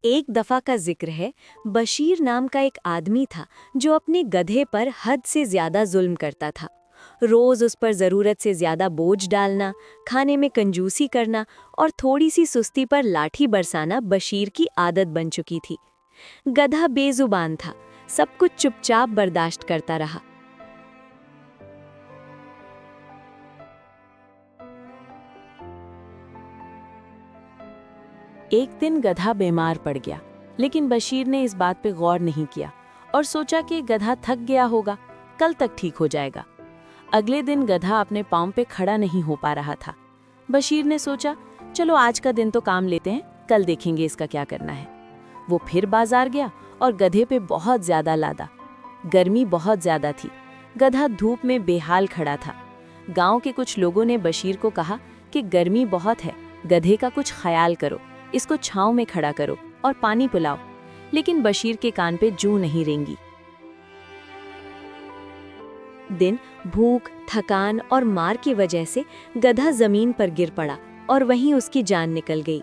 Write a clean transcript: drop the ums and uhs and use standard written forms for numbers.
एक दफा का जिक्र है। बशीर नाम का एक आदमी था जो अपने गधे पर हद से ज्यादा जुल्म करता था। रोज उस पर जरूरत से ज्यादा बोझ डालना, खाने में कंजूसी करना और थोड़ी सी सुस्ती पर लाठी बरसाना बशीर की आदत बन चुकी थी। गधा बेजुबान था, सब कुछ चुपचाप बर्दाश्त करता रहा। एक दिन गधा बीमार पड़ गया, लेकिन बशीर ने इस बात पे गौर नहीं किया और सोचा कि गधा थक गया होगा, कल तक ठीक हो जाएगा। अगले दिन गधा अपने पाँव पे खड़ा नहीं हो पा रहा था। बशीर ने सोचा, चलो आज का दिन तो काम लेते हैं, कल देखेंगे इसका क्या करना है। वो फिर बाजार गया और गधे पे बहुत ज्यादा लादा। गर्मी बहुत ज्यादा थी, गधा धूप में बेहाल खड़ा था। गांव के कुछ लोगों ने बशीर को कहा कि गर्मी बहुत है, गधे का कुछ ख्याल करो, इसको छांव में खड़ा करो और पानी पिलाओ। लेकिन बशीर के कान पे जूं नहीं रेंगी। दिन भूख, थकान और मार की वजह से गधा जमीन पर गिर पड़ा और वहीं उसकी जान निकल गई।